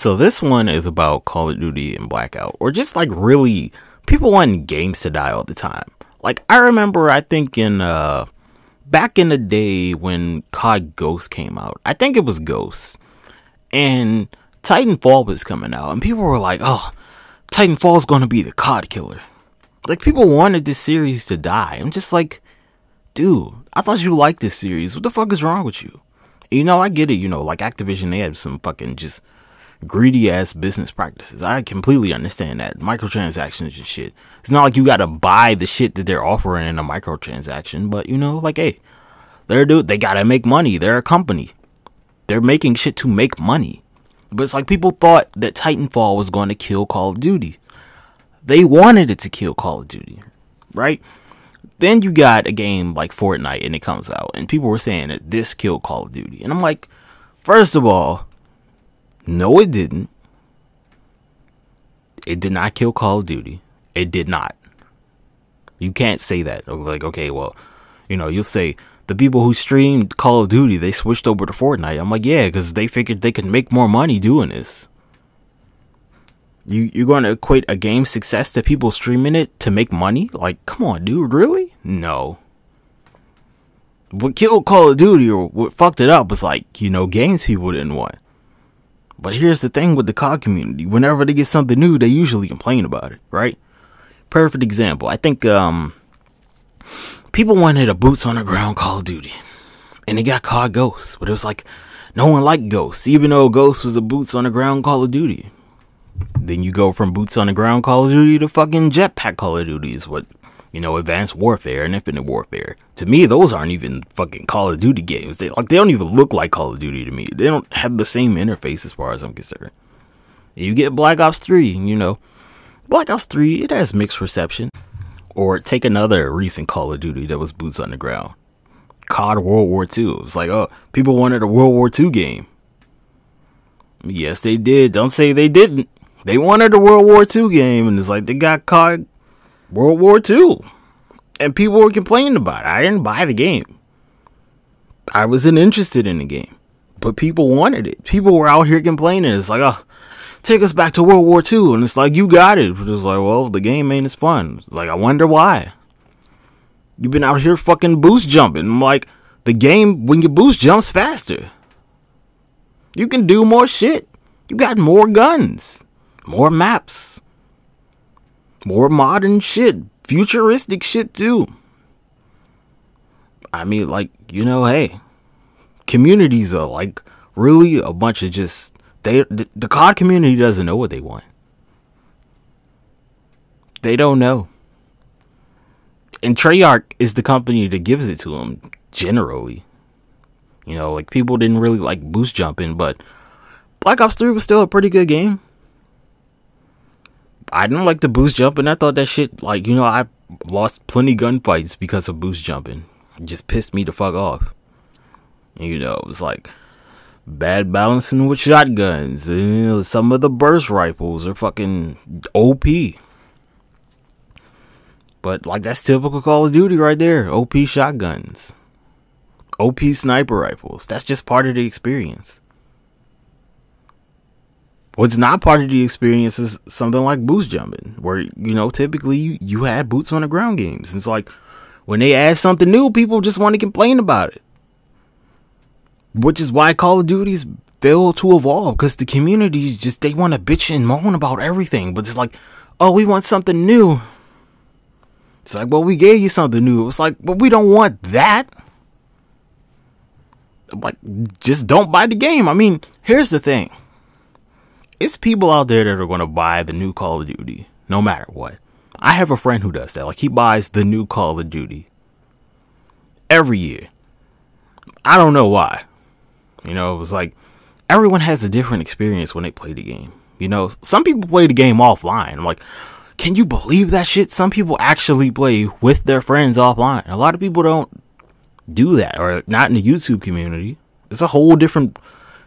So this one is about Call of Duty and Blackout, or just like really people wanting games to die all the time. Like I remember, I think in back in the day when COD Ghost came out, I think it was Ghost, and Titanfall was coming out, and people were like, "Oh, Titanfall is gonna be the COD killer." Like people wanted this series to die. I'm just like, dude, I thought you liked this series. What the fuck is wrong with you? You know, I get it. You know, like Activision, they have some fucking just greedy ass business practices. I completely understand that. Microtransactions and shit. It's not like you gotta buy the shit that they're offering in a microtransaction, but you know, like, hey, they gotta make money. They're a company. They're making shit to make money. But it's like people thought that Titanfall was going to kill Call of Duty. They wanted it to kill Call of Duty, right? Then you got a game like Fortnite and it comes out, and people were saying that this killed Call of Duty. And I'm like, first of all, no, it didn't. It did not kill Call of Duty. It did not. You can't say that. Like, okay, well, you know, you'll say the people who streamed Call of Duty, they switched over to Fortnite. I'm like, yeah, because they figured they could make more money doing this. You're going to equate a game's success to people streaming it to make money? Like, come on, dude, really? No. What killed Call of Duty, or what fucked it up, was like, you know, games people didn't want. But here's the thing with the COD community. Whenever they get something new, they usually complain about it, right? Perfect example. I think people wanted a boots on the ground Call of Duty. And they got COD Ghosts. But it was like, no one liked Ghosts, even though Ghosts was a boots on the ground Call of Duty. Then you go from boots on the ground Call of Duty to fucking jetpack Call of Duty is what, you know, Advanced Warfare and Infinite Warfare. To me, those aren't even fucking Call of Duty games. They don't even look like Call of Duty to me. They don't have the same interface as far as I'm concerned. You get Black Ops 3, you know. Black Ops 3, it has mixed reception. Or take another recent Call of Duty that was boots on the ground. COD World War II. It was like, oh, people wanted a World War II game. Yes, they did. Don't say they didn't. They wanted a World War II game, and it's like they got COD World War II. And people were complaining about it. I didn't buy the game. I wasn't interested in the game. But people wanted it. People were out here complaining. It's like, oh, take us back to World War II. And it's like, you got it. But it's like, well, the game ain't as fun. It's like, I wonder why. You've been out here fucking boost jumping. I'm like, the game, when you boost jumps faster. You can do more shit. You got more guns. More maps. More modern shit. Futuristic shit too. I mean, like, you know, hey. Communities are like really a bunch of just... the COD community doesn't know what they want. They don't know. And Treyarch is the company that gives it to them, generally. You know, like, people didn't really like boost jumping, but Black Ops 3 was still a pretty good game. I didn't like the boost jumping. I thought that shit, like, you know, I lost plenty gunfights because of boost jumping. It just pissed me the fuck off. You know, it was like bad balancing with shotguns. You know, some of the burst rifles are fucking OP. But, like, that's typical Call of Duty right there. OP shotguns. OP sniper rifles. That's just part of the experience. What's not part of the experience is something like boost jumping, where, you know, typically you had boots on the ground games. It's like, when they add something new, people just want to complain about it. Which is why Call of Duty's fail to evolve, because the communities just, they want to bitch and moan about everything. But it's like, oh, we want something new. It's like, well, we gave you something new. It's like, but we don't want that. Like, just don't buy the game. I mean, here's the thing. It's people out there that are going to buy the new Call of Duty, no matter what. I have a friend who does that. Like, he buys the new Call of Duty every year. I don't know why. You know, it was like, everyone has a different experience when they play the game. You know, some people play the game offline. I'm like, can you believe that shit? Some people actually play with their friends offline. A lot of people don't do that, or not in the YouTube community. It's a whole different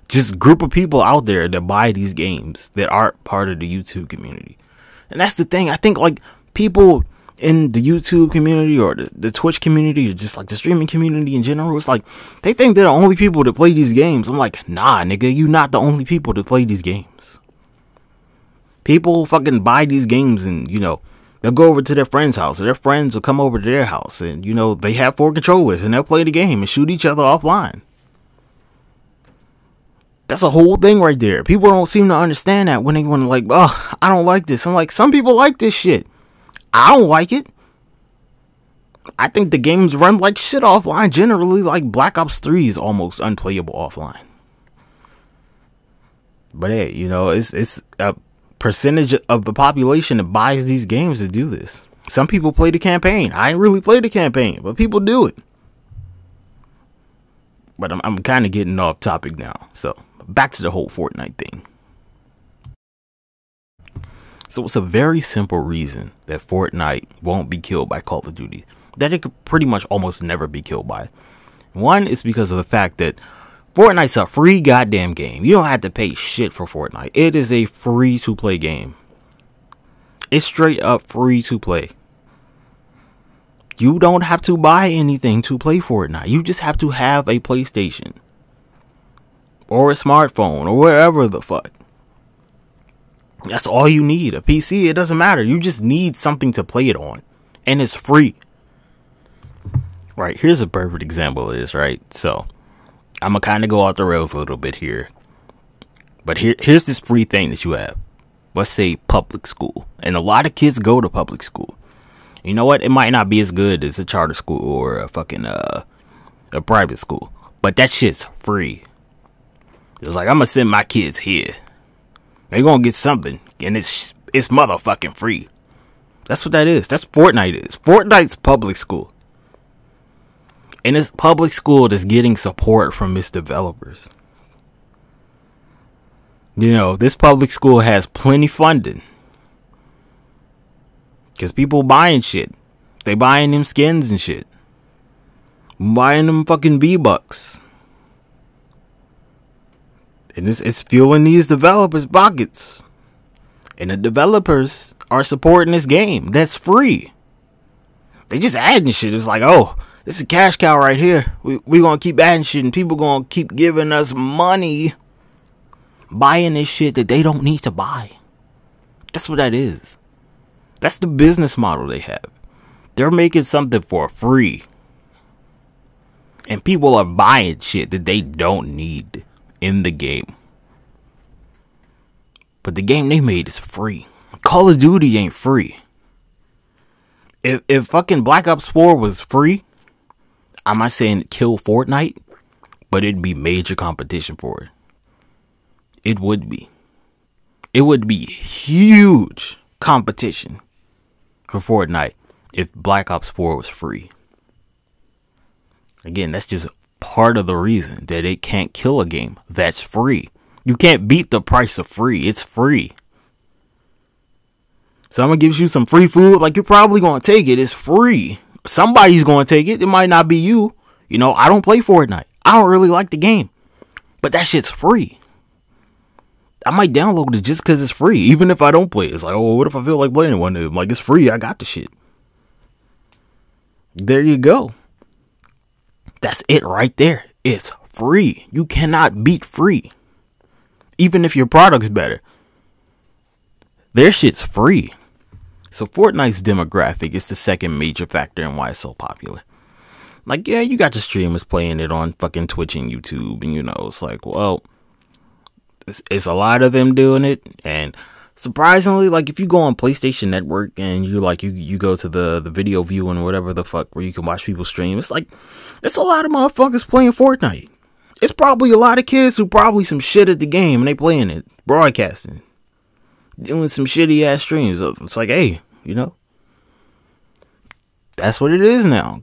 just group of people out there that buy these games that aren't part of the YouTube community. And that's the thing. I think, like, people in the YouTube community or the Twitch community or just like the streaming community in general, it's like they think they're the only people that play these games. I'm like, nah, nigga, you not the only people that play these games. People fucking buy these games and, you know, they'll go over to their friend's house, or their friends will come over to their house, and, you know, they have 4 controllers, and they'll play the game and shoot each other offline. That's a whole thing right there. People don't seem to understand that when they want to, like, oh, I don't like this. I'm like, some people like this shit. I don't like it. I think the games run like shit offline. Generally, like Black Ops 3 is almost unplayable offline. But hey, you know, it's a percentage of the population that buys these games to do this. Some people play the campaign. I ain't really play the campaign, but people do it. But I'm kind of getting off topic now. So back to the whole Fortnite thing. So it's a very simple reason that Fortnite won't be killed by Call of Duty, that it could pretty much almost never be killed by. One is because of the fact that Fortnite's a free goddamn game. You don't have to pay shit for Fortnite. It is a free to play game. It's straight up free to play. You don't have to buy anything to play Fortnite. You just have to have a PlayStation or a smartphone or wherever the fuck. That's all you need. A PC, it doesn't matter. You just need something to play it on. And it's free. Right, here's a perfect example of this, right? So, I'm going to kind of go off the rails a little bit here. But here's this free thing that you have. Let's say public school. And a lot of kids go to public school. You know what? It might not be as good as a charter school or a fucking a private school. But that shit's free. It's like, I'm going to send my kids here. They're going to get something. And it's motherfucking free. That's what that is. That's Fortnite is. Fortnite's public school. And it's public school that's getting support from its developers. You know, this public school has plenty funding. Because people buying shit. They buying them skins and shit. Buying them fucking V-Bucks. And it's fueling these developers' pockets. And the developers are supporting this game. That's free. They just adding shit. It's like, oh, this is a cash cow right here. We gonna keep adding shit, and people gonna keep giving us money. Buying this shit that they don't need to buy. That's what that is. That's the business model they have. They're making something for free. And people are buying shit that they don't need in the game. But the game they made is free. Call of Duty ain't free. If fucking Black Ops 4 was free, I'm not saying kill Fortnite, but it'd be major competition for it. It would be. It would be huge competition for Fortnite if Black Ops 4 was free. Again, that's just part of the reason that it can't kill a game that's free. You can't beat the price of free. It's free. Someone gives you some free food, like, you're probably going to take it. It's free. Somebody's going to take it. It might not be you. You know, I don't play Fortnite. I don't really like the game. But that shit's free. I might download it just because it's free. Even if I don't play it. It's like, oh, what if I feel like playing one? I'm like, it's free. I got the shit. There you go. That's it right there. It's free. You cannot beat free. Even if your product's better. Their shit's free. So Fortnite's demographic is the second major factor in why it's so popular. Like, yeah, you got the streamers playing it on fucking Twitch and YouTube. And, you know, it's like, well, it's a lot of them doing it. And surprisingly, like, if you go on PlayStation Network and you like, you go to the video view and whatever the fuck where you can watch people stream, it's like, it's a lot of motherfuckers playing Fortnite. It's probably a lot of kids who probably some shit at the game and they playing it, broadcasting, doing some shitty ass streams. It's like, hey, you know, that's what it is now.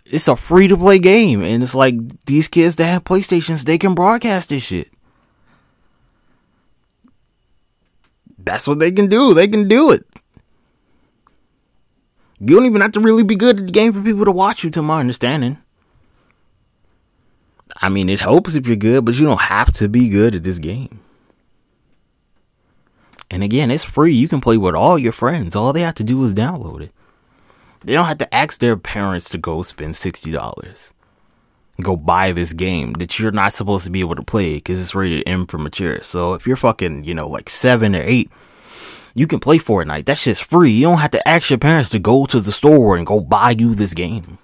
It's a free to play game. And it's like, these kids that have PlayStations, they can broadcast this shit. That's what they can do. They can do it. You don't even have to really be good at the game for people to watch you, to my understanding. I mean, it helps if you're good, but you don't have to be good at this game. And again, it's free. You can play with all your friends. All they have to do is download it. They don't have to ask their parents to go spend $60. Go buy this game that you're not supposed to be able to play because it's rated M for mature. So if you're fucking, you know, like 7 or 8, You can play Fortnite. That shit's free. You don't have to ask your parents to go to the store and go buy you this game.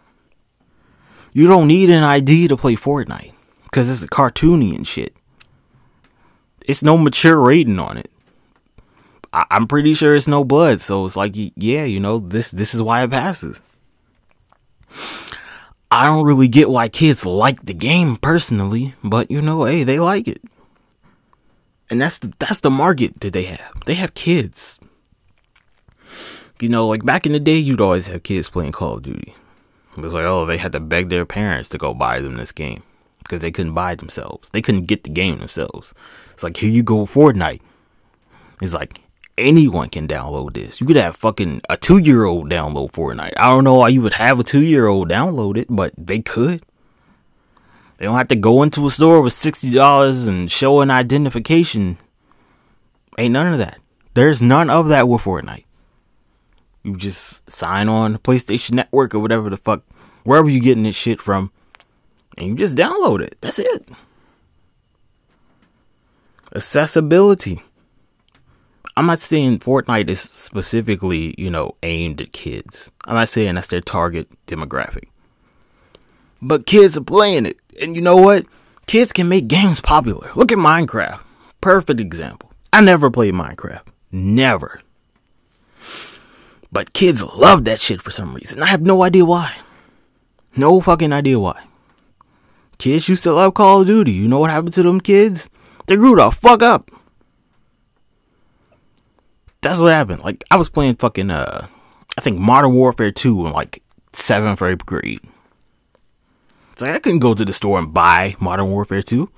You don't need an ID to play Fortnite because it's cartoony and shit. It's no mature rating on it. I'm pretty sure it's no blood, so it's like, yeah, you know, this is why it passes. I don't really get why kids like the game personally, but you know, hey, they like it. And that's the market that they have. They have kids. You know, like back in the day, you'd always have kids playing Call of Duty. It was like, oh, they had to beg their parents to go buy them this game because they couldn't buy it themselves. They couldn't get the game themselves. It's like, here you go, Fortnite. It's like, anyone can download this. You could have fucking a 2-year-old download Fortnite. I don't know why you would have a 2-year-old download it, but they could. They don't have to go into a store with $60 and show an identification. Ain't none of that. There's none of that with Fortnite. You just sign on the PlayStation Network or whatever the fuck, wherever you getting this shit from, and you just download it. That's it. Accessibility. I'm not saying Fortnite is specifically, you know, aimed at kids. I'm not saying that's their target demographic. But kids are playing it. And you know what? Kids can make games popular. Look at Minecraft. Perfect example. I never played Minecraft. Never. But kids love that shit for some reason. I have no idea why. No fucking idea why. Kids used to love Call of Duty. You know what happened to them kids? They grew the fuck up. That's what happened. Like, I was playing fucking, I think Modern Warfare 2 in like 7th or 8th grade. It's like, I couldn't go to the store and buy Modern Warfare 2.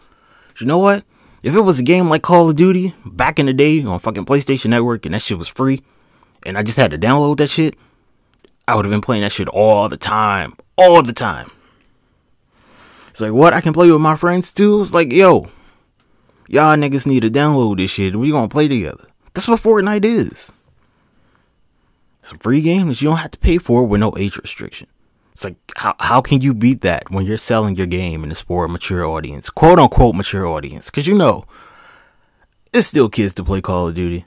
But you know what? If it was a game like Call of Duty back in the day on fucking PlayStation Network and that shit was free, and I just had to download that shit, I would have been playing that shit all the time. All the time. It's like, what? I can play with my friends too? It's like, yo, y'all niggas need to download this shit. We gonna play together. That's what Fortnite is. It's a free game that you don't have to pay for with no age restriction. It's like, how can you beat that when you're selling your game and it's for a mature audience? Quote unquote mature audience. Because you know, it's still kids to play Call of Duty.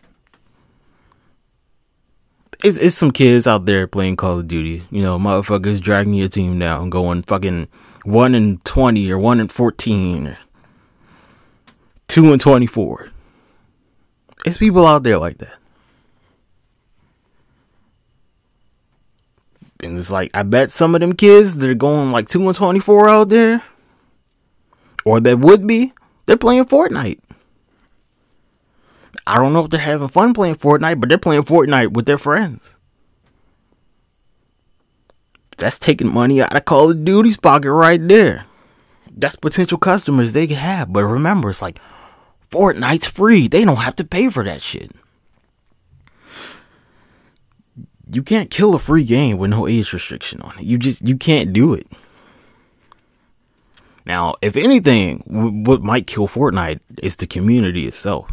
It's some kids out there playing Call of Duty. You know, motherfuckers dragging your team down, going fucking 1-20 or 1-14 or 2-24. It's people out there like that. And it's like, I bet some of them kids that are going like 2-24 out there, or that would be, they're playing Fortnite. I don't know if they're having fun playing Fortnite, but they're playing Fortnite with their friends. That's taking money out of Call of Duty's pocket right there. That's potential customers they could have. But remember, it's like, Fortnite's free. They don't have to pay for that shit. You can't kill a free game with no age restriction on it. You can't do it. Now, if anything, what might kill Fortnite is the community itself.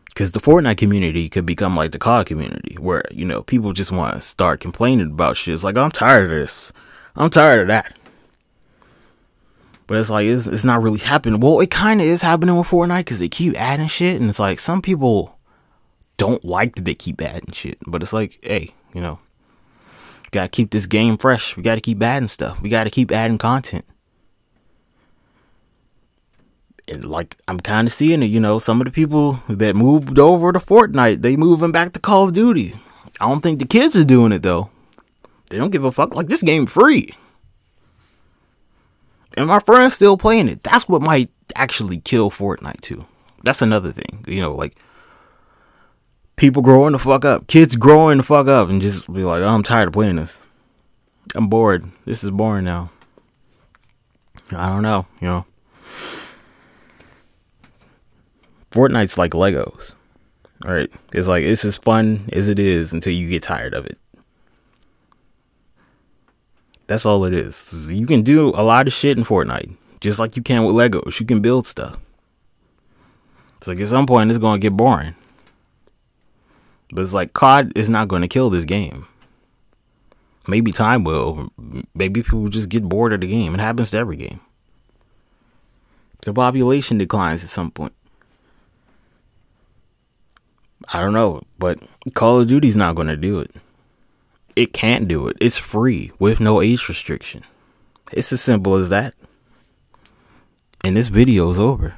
Because the Fortnite community could become like the COD community, where, you know, people just want to start complaining about shit. It's like, I'm tired of this. I'm tired of that. But it's like, it's not really happening. Well, it kind of is happening with Fortnite because they keep adding shit. And it's like, some people don't like that they keep adding shit. But it's like, hey, you know, gotta keep this game fresh. We gotta keep adding stuff. We gotta keep adding content. And like, I'm kind of seeing it, you know, some of the people that moved over to Fortnite, they moving back to Call of Duty. I don't think the kids are doing it though. They don't give a fuck. Like, this game free. And my friend's still playing it. That's what might actually kill Fortnite too. That's another thing. You know, like, people growing the fuck up. Kids growing the fuck up and just be like, oh, I'm tired of playing this. I'm bored. This is boring now. I don't know, you know. Fortnite's like Legos. Alright? It's like, it's as fun as it is until you get tired of it. That's all it is. You can do a lot of shit in Fortnite. Just like you can with Legos. You can build stuff. It's like, at some point, it's going to get boring. But it's like, COD is not going to kill this game. Maybe time will. Maybe people just get bored of the game. It happens to every game. The population declines at some point. I don't know, but Call of Duty's not going to do it. It can't do it. It's free with no age restriction. It's as simple as that. And this video is over.